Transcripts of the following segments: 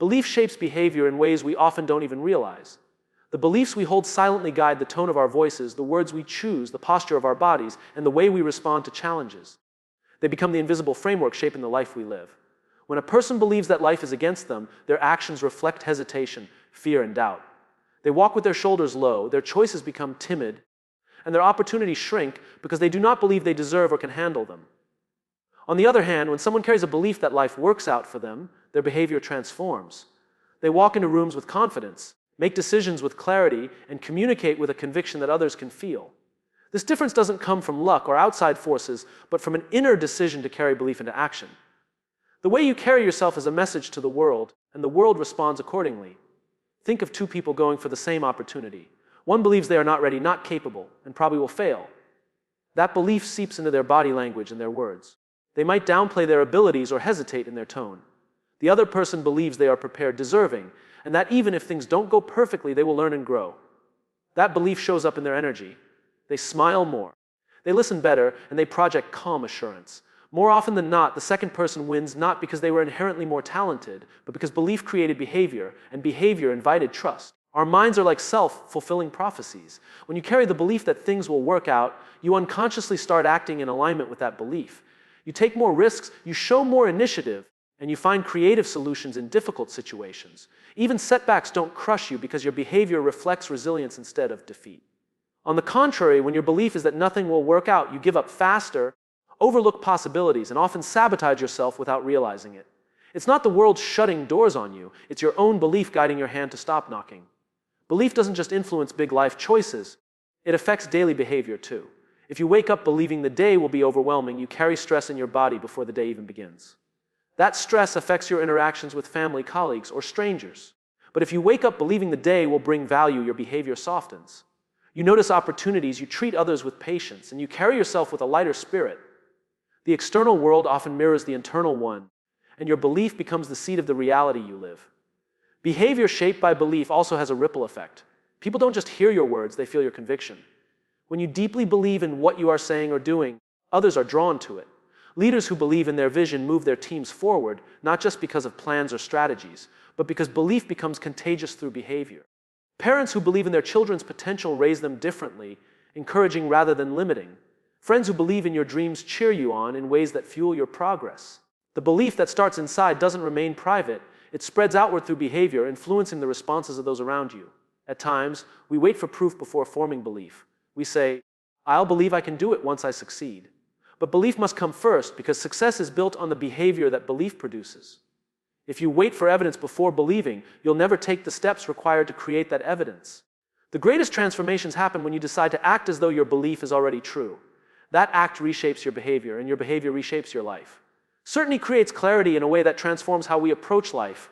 Belief shapes behavior in ways we often don't even realize. The beliefs we hold silently guide the tone of our voices, the words we choose, the posture of our bodies, and the way we respond to challenges. They become the invisible framework shaping the life we live. When a person believes that life is against them, their actions reflect hesitation, fear, and doubt. They walk with their shoulders low, their choices become timid, and their opportunities shrink because they do not believe they deserve or can handle them. On the other hand, when someone carries a belief that life works out for them, their behavior transforms. They walk into rooms with confidence, make decisions with clarity, and communicate with a conviction that others can feel. This difference doesn't come from luck or outside forces, but from an inner decision to carry belief into action. The way you carry yourself is a message to the world, and the world responds accordingly. Think of two people going for the same opportunity. One believes they are not ready, not capable, and probably will fail. That belief seeps into their body language and their words. They might downplay their abilities or hesitate in their tone. The other person believes they are prepared, deserving, and that even if things don't go perfectly, they will learn and grow. That belief shows up in their energy. They smile more. They listen better, and they project calm assurance. More often than not, the second person wins not because they were inherently more talented, but because belief created behavior, and behavior invited trust. Our minds are like self-fulfilling prophecies. When you carry the belief that things will work out, you unconsciously start acting in alignment with that belief. You take more risks, you show more initiative, and you find creative solutions in difficult situations. Even setbacks don't crush you because your behavior reflects resilience instead of defeat. On the contrary, when your belief is that nothing will work out, you give up faster, overlook possibilities, and often sabotage yourself without realizing it. It's not the world shutting doors on you, it's your own belief guiding your hand to stop knocking. Belief doesn't just influence big life choices, it affects daily behavior too. If you wake up believing the day will be overwhelming, you carry stress in your body before the day even begins. That stress affects your interactions with family, colleagues, or strangers. But if you wake up believing the day will bring value, your behavior softens. You notice opportunities, you treat others with patience, and you carry yourself with a lighter spirit. The external world often mirrors the internal one, and your belief becomes the seed of the reality you live. Behavior shaped by belief also has a ripple effect. People don't just hear your words, they feel your conviction. When you deeply believe in what you are saying or doing, others are drawn to it. Leaders who believe in their vision move their teams forward, not just because of plans or strategies, but because belief becomes contagious through behavior. Parents who believe in their children's potential raise them differently, encouraging rather than limiting. Friends who believe in your dreams cheer you on in ways that fuel your progress. The belief that starts inside doesn't remain private. It spreads outward through behavior, influencing the responses of those around you. At times, we wait for proof before forming belief. We say, I'll believe I can do it once I succeed. But belief must come first because success is built on the behavior that belief produces. If you wait for evidence before believing, you'll never take the steps required to create that evidence. The greatest transformations happen when you decide to act as though your belief is already true. That act reshapes your behavior, and your behavior reshapes your life. Certainty creates clarity in a way that transforms how we approach life,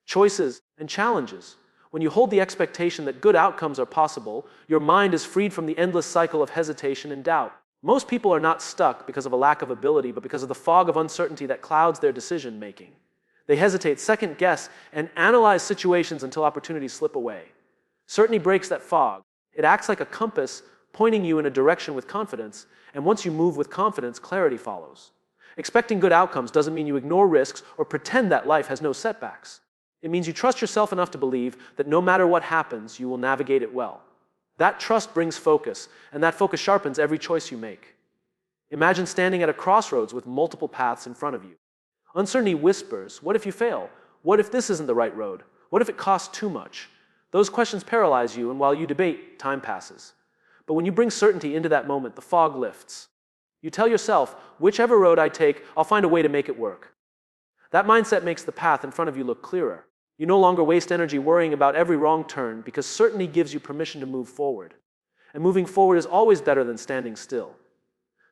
choices, and challenges. When you hold the expectation that good outcomes are possible, your mind is freed from the endless cycle of hesitation and doubt. Most people are not stuck because of a lack of ability, but because of the fog of uncertainty that clouds their decision-making. They hesitate, second-guess, and analyze situations until opportunities slip away. Certainty breaks that fog. It acts like a compass, pointing you in a direction with confidence, and once you move with confidence, clarity follows. Expecting good outcomes doesn't mean you ignore risks or pretend that life has no setbacks. It means you trust yourself enough to believe that no matter what happens, you will navigate it well. That trust brings focus, and that focus sharpens every choice you make. Imagine standing at a crossroads with multiple paths in front of you. Uncertainty whispers, what if you fail? What if this isn't the right road? What if it costs too much? Those questions paralyze you, and while you debate, time passes. But when you bring certainty into that moment, the fog lifts. You tell yourself, whichever road I take, I'll find a way to make it work. That mindset makes the path in front of you look clearer. You no longer waste energy worrying about every wrong turn because certainty gives you permission to move forward. And moving forward is always better than standing still.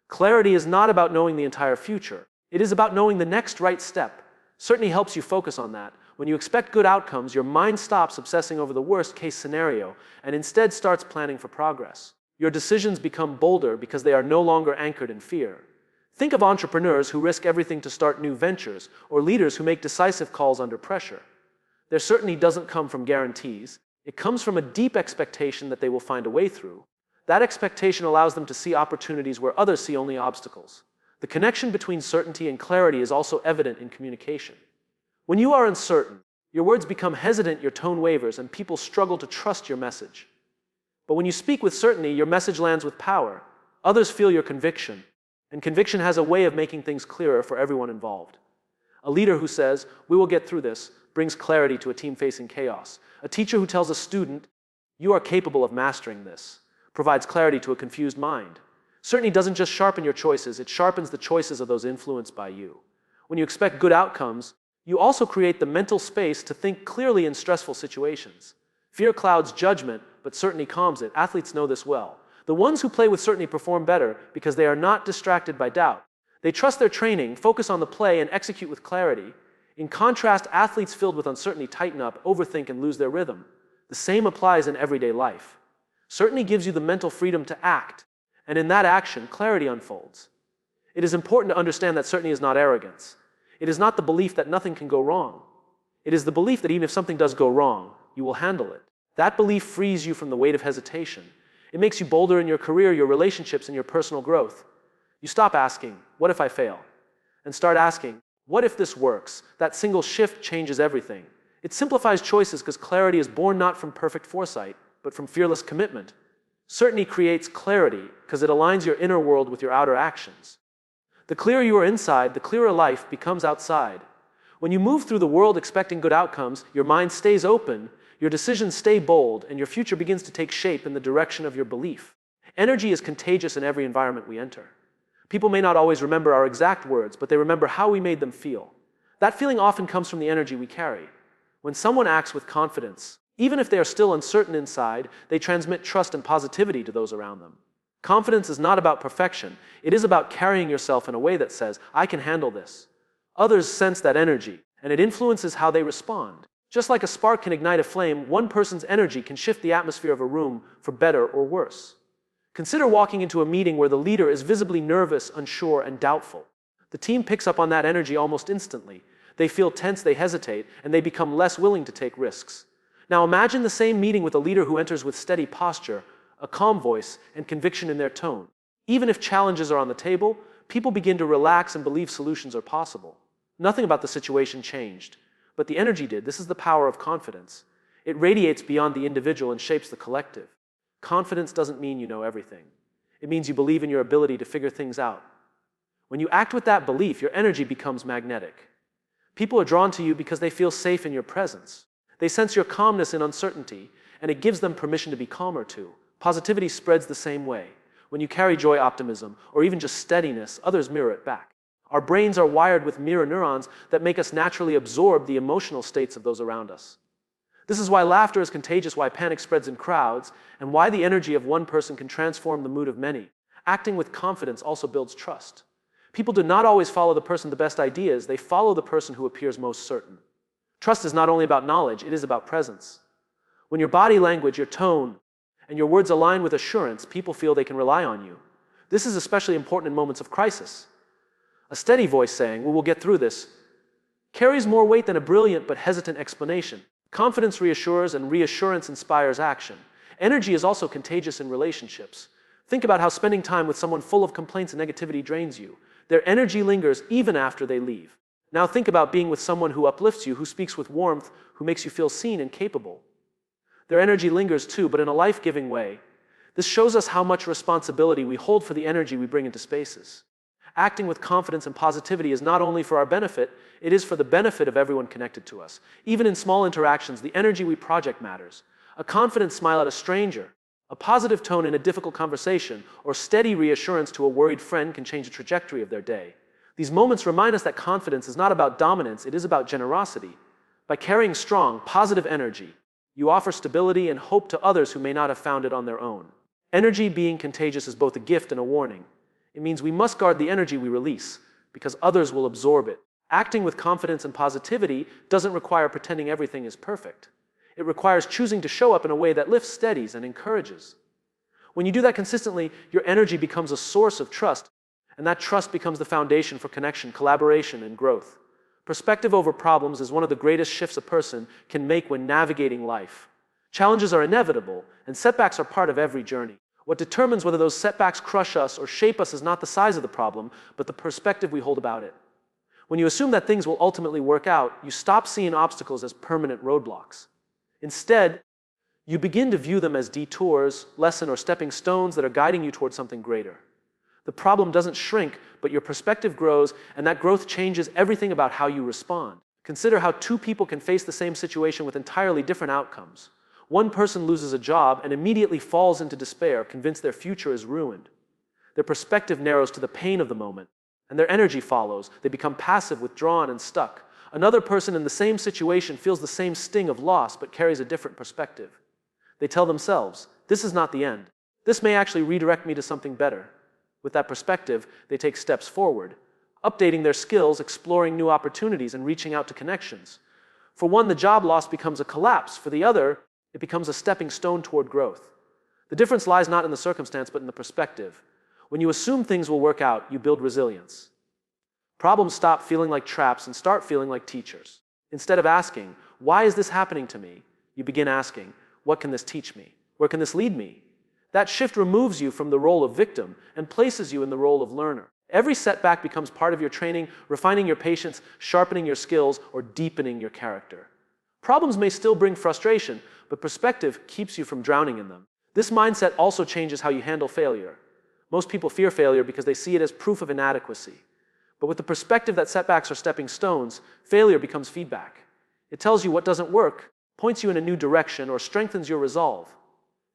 Clarity is not about knowing the entire future. It is about knowing the next right step. Certainty helps you focus on that. When you expect good outcomes, your mind stops obsessing over the worst-case scenario and instead starts planning for progress. Your decisions become bolder because they are no longer anchored in fear. Think of entrepreneurs who risk everything to start new ventures, or leaders who make decisive calls under pressure. Their certainty doesn't come from guarantees. It comes from a deep expectation that they will find a way through. That expectation allows them to see opportunities where others see only obstacles. The connection between certainty and clarity is also evident in communication. When you are uncertain, Your words become hesitant, your tone wavers, and people struggle to trust your message. But when you speak with certainty, your message lands with power. Others feel your conviction, and conviction has a way of making things clearer for everyone involved. A leader who says, "We will get through this," brings clarity to a team facing chaos. A teacher who tells a student, "You are capable of mastering this," provides clarity to a confused mind. Certainty doesn't just sharpen your choices, it sharpens the choices of those influenced by you. When you expect good outcomes, you also create the mental space to think clearly in stressful situations. Fear clouds judgment, but certainty calms it. Athletes know this well. The ones who play with certainty perform better because they are not distracted by doubt. They trust their training, focus on the play, and execute with clarity. In contrast, athletes filled with uncertainty tighten up, overthink, and lose their rhythm. The same applies in everyday life. Certainty gives you the mental freedom to act, and in that action, clarity unfolds. It is important to understand that certainty is not arrogance. It is not the belief that nothing can go wrong. It is the belief that even if something does go wrong, you will handle it. That belief frees you from the weight of hesitation. It makes you bolder in your career, your relationships, and your personal growth. You stop asking, "What if I fail?" and start asking, "What if this works?" That single shift changes everything. It simplifies choices because clarity is born not from perfect foresight, but from fearless commitment. Certainty creates clarity because it aligns your inner world with your outer actions. The clearer you are inside, the clearer life becomes outside. When you move through the world expecting good outcomes, your mind stays open, your decisions stay bold, and your future begins to take shape in the direction of your belief. Energy is contagious in every environment we enter. People may not always remember our exact words, but they remember how we made them feel. That feeling often comes from the energy we carry. When someone acts with confidence, even if they are still uncertain inside, they transmit trust and positivity to those around them. Confidence is not about perfection. It is about carrying yourself in a way that says, "I can handle this." Others sense that energy, and it influences how they respond. Just like a spark can ignite a flame, one person's energy can shift the atmosphere of a room for better or worse. Consider walking into a meeting where the leader is visibly nervous, unsure, and doubtful. The team picks up on that energy almost instantly. They feel tense, they hesitate, and they become less willing to take risks. Now imagine the same meeting with a leader who enters with steady posture, a calm voice, and conviction in their tone. Even if challenges are on the table, people begin to relax and believe solutions are possible. Nothing about the situation changed, but the energy did. This is the power of confidence. It radiates beyond the individual and shapes the collective. Confidence doesn't mean you know everything. It means you believe in your ability to figure things out. When you act with that belief, your energy becomes magnetic. People are drawn to you because they feel safe in your presence. They sense your calmness in uncertainty, and it gives them permission to be calmer too. Positivity spreads the same way. When you carry joy, optimism, or even just steadiness, others mirror it back. Our brains are wired with mirror neurons that make us naturally absorb the emotional states of those around us. This is why laughter is contagious, why panic spreads in crowds, and why the energy of one person can transform the mood of many. Acting with confidence also builds trust. People do not always follow the person with the best ideas, they follow the person who appears most certain. Trust is not only about knowledge, it is about presence. When your body language, your tone, and your words align with assurance, people feel they can rely on you. This is especially important in moments of crisis. A steady voice saying, "We will get through this," carries more weight than a brilliant but hesitant explanation. Confidence reassures, and reassurance inspires action. Energy is also contagious in relationships. Think about how spending time with someone full of complaints and negativity drains you. Their energy lingers even after they leave. Now think about being with someone who uplifts you, who speaks with warmth, who makes you feel seen and capable. Their energy lingers too, but in a life-giving way. This shows us how much responsibility we hold for the energy we bring into spaces. Acting with confidence and positivity is not only for our benefit, it is for the benefit of everyone connected to us. Even in small interactions, the energy we project matters. A confident smile at a stranger, a positive tone in a difficult conversation, or steady reassurance to a worried friend can change the trajectory of their day. These moments remind us that confidence is not about dominance, it is about generosity. By carrying strong, positive energy, you offer stability and hope to others who may not have found it on their own. Energy being contagious is both a gift and a warning. It means we must guard the energy we release, because others will absorb it. Acting with confidence and positivity doesn't require pretending everything is perfect. It requires choosing to show up in a way that lifts, steadies, and encourages. When you do that consistently, your energy becomes a source of trust, and that trust becomes the foundation for connection, collaboration, and growth. Perspective over problems is one of the greatest shifts a person can make when navigating life. Challenges are inevitable, and setbacks are part of every journey. What determines whether those setbacks crush us or shape us is not the size of the problem, but the perspective we hold about it. When you assume that things will ultimately work out, you stop seeing obstacles as permanent roadblocks. Instead, you begin to view them as detours, lesson, or stepping stones that are guiding you towards something greater. The problem doesn't shrink, but your perspective grows, and that growth changes everything about how you respond. Consider how two people can face the same situation with entirely different outcomes. One person loses a job and immediately falls into despair, convinced their future is ruined. Their perspective narrows to the pain of the moment, and their energy follows. They become passive, withdrawn, and stuck. Another person in the same situation feels the same sting of loss, but carries a different perspective. They tell themselves, this is not the end. This may actually redirect me to something better. With that perspective, they take steps forward, updating their skills, exploring new opportunities, and reaching out to connections. For one, the job loss becomes a collapse. For the other, it becomes a stepping stone toward growth. The difference lies not in the circumstance, but in the perspective. When you assume things will work out, you build resilience. Problems stop feeling like traps and start feeling like teachers. Instead of asking, why is this happening to me? You begin asking, what can this teach me? Where can this lead me? That shift removes you from the role of victim and places you in the role of learner. Every setback becomes part of your training, refining your patience, sharpening your skills, or deepening your character. Problems may still bring frustration, but perspective keeps you from drowning in them. This mindset also changes how you handle failure. Most people fear failure because they see it as proof of inadequacy. But with the perspective that setbacks are stepping stones, failure becomes feedback. It tells you what doesn't work, points you in a new direction, or strengthens your resolve.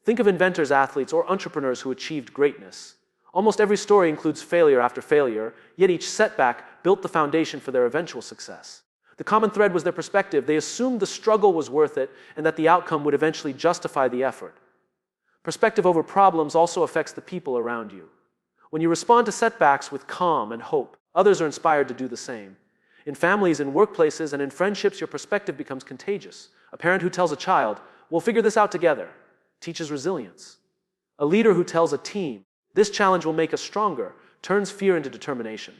Think of inventors, athletes, or entrepreneurs who achieved greatness. Almost every story includes failure after failure, yet each setback built the foundation for their eventual success. The common thread was their perspective. They assumed the struggle was worth it and that the outcome would eventually justify the effort. Perspective over problems also affects the people around you. When you respond to setbacks with calm and hope, others are inspired to do the same. In families, in workplaces, and in friendships, your perspective becomes contagious. A parent who tells a child, we'll figure this out together, teaches resilience. A leader who tells a team, this challenge will make us stronger, turns fear into determination.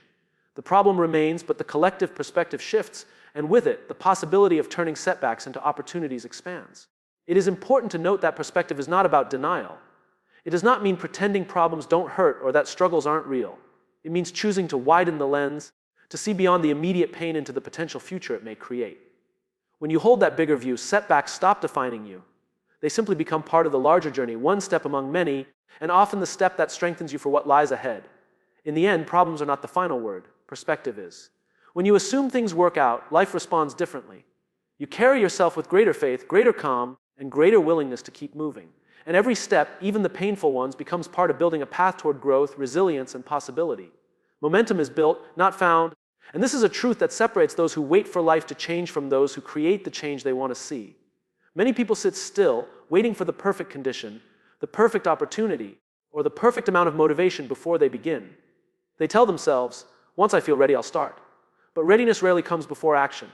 The problem remains, but the collective perspective shifts, and with it, the possibility of turning setbacks into opportunities expands. It is important to note that perspective is not about denial. It does not mean pretending problems don't hurt or that struggles aren't real. It means choosing to widen the lens, to see beyond the immediate pain into the potential future it may create. When you hold that bigger view, setbacks stop defining you. They simply become part of the larger journey, one step among many, and often the step that strengthens you for what lies ahead. In the end, problems are not the final word. Perspective is. When you assume things work out, life responds differently. You carry yourself with greater faith, greater calm, and greater willingness to keep moving. And every step, even the painful ones, becomes part of building a path toward growth, resilience, and possibility. Momentum is built, not found, and this is a truth that separates those who wait for life to change from those who create the change they want to see. Many people sit still, waiting for the perfect condition, the perfect opportunity, or the perfect amount of motivation before they begin. They tell themselves, once I feel ready, I'll start. But readiness rarely comes before action.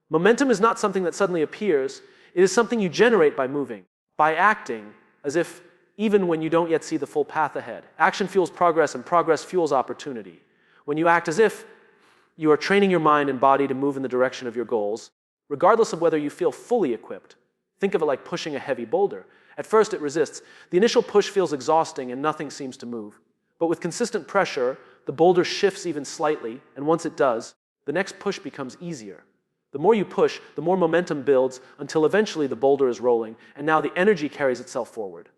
Momentum is not something that suddenly appears. It is something you generate by moving, by acting, as if even when you don't yet see the full path ahead. Action fuels progress, and progress fuels opportunity. When you act as if you are training your mind and body to move in the direction of your goals, regardless of whether you feel fully equipped. Think of it like pushing a heavy boulder. At first it resists. The initial push feels exhausting and nothing seems to move. But with consistent pressure, the boulder shifts even slightly, and once it does, the next push becomes easier. The more you push, the more momentum builds until eventually the boulder is rolling, and now the energy carries itself forward.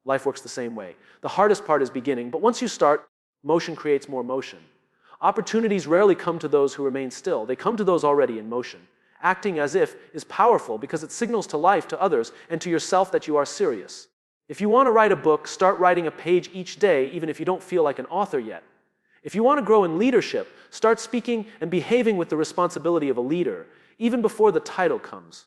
Life works the same way. The hardest part is beginning, but once you start, motion creates more motion. Opportunities rarely come to those who remain still. They come to those already in motion. Acting as if is powerful because it signals to life, to others, and to yourself that you are serious. If you want to write a book, start writing a page each day, even if you don't feel like an author yet. If you want to grow in leadership, start speaking and behaving with the responsibility of a leader, even before the title comes.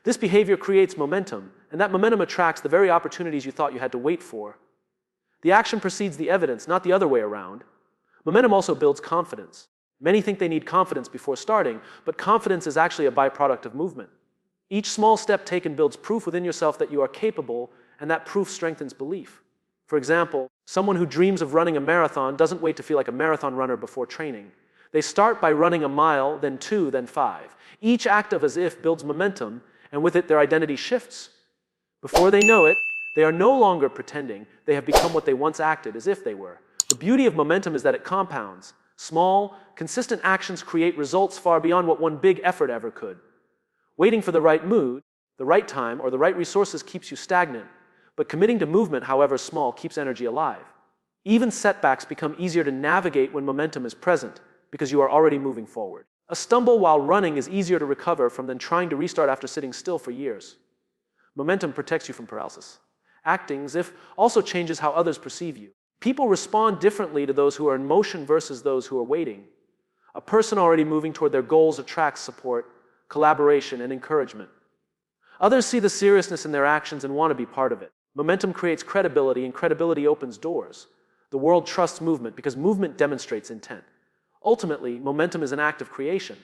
This behavior creates momentum, and that momentum attracts the very opportunities you thought you had to wait for. The action precedes the evidence, not the other way around. Momentum also builds confidence. Many think they need confidence before starting, but confidence is actually a byproduct of movement. Each small step taken builds proof within yourself that you are capable, and that proof strengthens belief. For example, someone who dreams of running a marathon doesn't wait to feel like a marathon runner before training. They start by running a mile, then 2, then 5. Each act of as if builds momentum, and with it their identity shifts. Before they know it, they are no longer pretending. They have become what they once acted as if they were. The beauty of momentum is that it compounds. Small, consistent actions create results far beyond what one big effort ever could. Waiting for the right mood, the right time, or the right resources keeps you stagnant, but committing to movement, however small, keeps energy alive. Even setbacks become easier to navigate when momentum is present, because you are already moving forward. A stumble while running is easier to recover from than trying to restart after sitting still for years. Momentum protects you from paralysis. Acting as if also changes how others perceive you. People respond differently to those who are in motion versus those who are waiting. A person already moving toward their goals attracts support, collaboration, and encouragement. Others see the seriousness in their actions and want to be part of it. Momentum creates credibility, and credibility opens doors. The world trusts movement because movement demonstrates intent. Ultimately, momentum is an act of creation.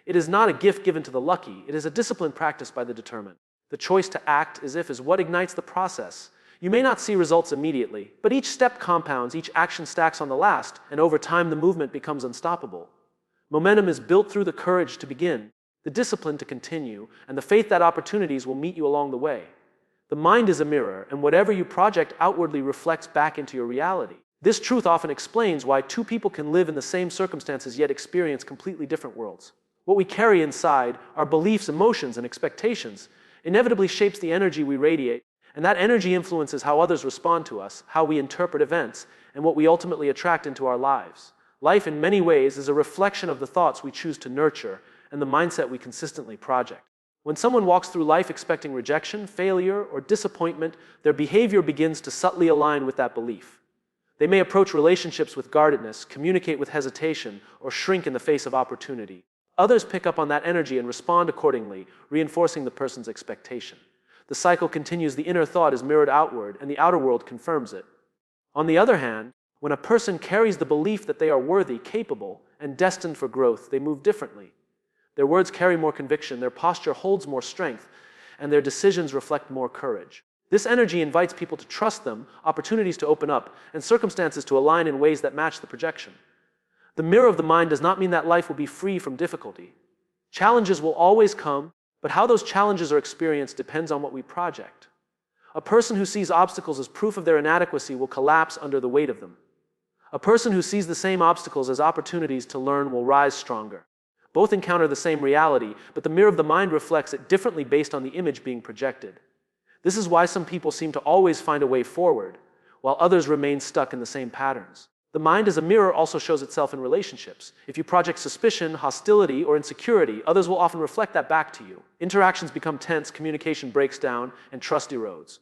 It is not a gift given to the lucky, it is a discipline practiced by the determined. The choice to act as if is what ignites the process. You may not see results immediately, but each step compounds, each action stacks on the last, and over time the movement becomes unstoppable. Momentum is built through the courage to begin, the discipline to continue, and the faith that opportunities will meet you along the way. The mind is a mirror, and whatever you project outwardly reflects back into your reality. This truth often explains why two people can live in the same circumstances yet experience completely different worlds. What we carry inside, our beliefs, emotions, and expectations, inevitably shapes the energy we radiate, and that energy influences how others respond to us, how we interpret events, and what we ultimately attract into our lives. Life, in many ways, is a reflection of the thoughts we choose to nurture and the mindset we consistently project. When someone walks through life expecting rejection, failure, or disappointment, their behavior begins to subtly align with that belief. They may approach relationships with guardedness, communicate with hesitation, or shrink in the face of opportunity. Others pick up on that energy and respond accordingly, reinforcing the person's expectation. The cycle continues. The inner thought is mirrored outward, and the outer world confirms it. On the other hand, when a person carries the belief that they are worthy, capable, and destined for growth, they move differently. Their words carry more conviction, their posture holds more strength, and their decisions reflect more courage. This energy invites people to trust them, opportunities to open up, and circumstances to align in ways that match the projection. The mirror of the mind does not mean that life will be free from difficulty. Challenges will always come, but how those challenges are experienced depends on what we project. A person who sees obstacles as proof of their inadequacy will collapse under the weight of them. A person who sees the same obstacles as opportunities to learn will rise stronger. Both encounter the same reality, but the mirror of the mind reflects it differently based on the image being projected. This is why some people seem to always find a way forward, while others remain stuck in the same patterns. The mind as a mirror also shows itself in relationships. If you project suspicion, hostility, or insecurity, others will often reflect that back to you. Interactions become tense, communication breaks down, and trust erodes.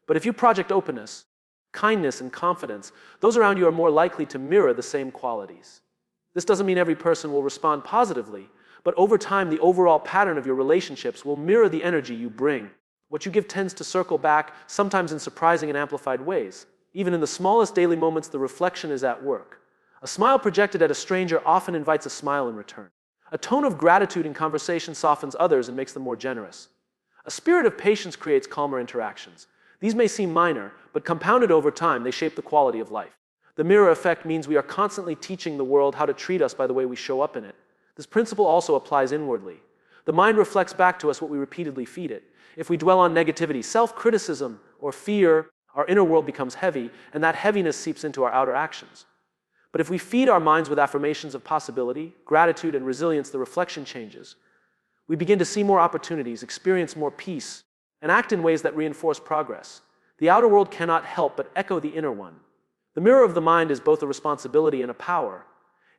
But if you project openness, kindness, and confidence, those around you are more likely to mirror the same qualities. This doesn't mean every person will respond positively, but over time, the overall pattern of your relationships will mirror the energy you bring. What you give tends to circle back, sometimes in surprising and amplified ways. Even in the smallest daily moments, the reflection is at work. A smile projected at a stranger often invites a smile in return. A tone of gratitude in conversation softens others and makes them more generous. A spirit of patience creates calmer interactions. These may seem minor, but compounded over time, they shape the quality of life. The mirror effect means we are constantly teaching the world how to treat us by the way we show up in it. This principle also applies inwardly. The mind reflects back to us what we repeatedly feed it. If we dwell on negativity, self-criticism, or fear, our inner world becomes heavy, and that heaviness seeps into our outer actions. But if we feed our minds with affirmations of possibility, gratitude, and resilience, the reflection changes. We begin to see more opportunities, experience more peace, and act in ways that reinforce progress. The outer world cannot help but echo the inner one. The mirror of the mind is both a responsibility and a power.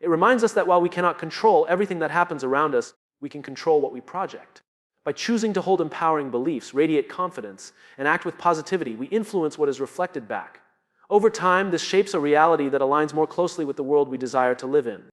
It reminds us that while we cannot control everything that happens around us, we can control what we project. By choosing to hold empowering beliefs, radiate confidence, and act with positivity, we influence what is reflected back. Over time, this shapes a reality that aligns more closely with the world we desire to live in.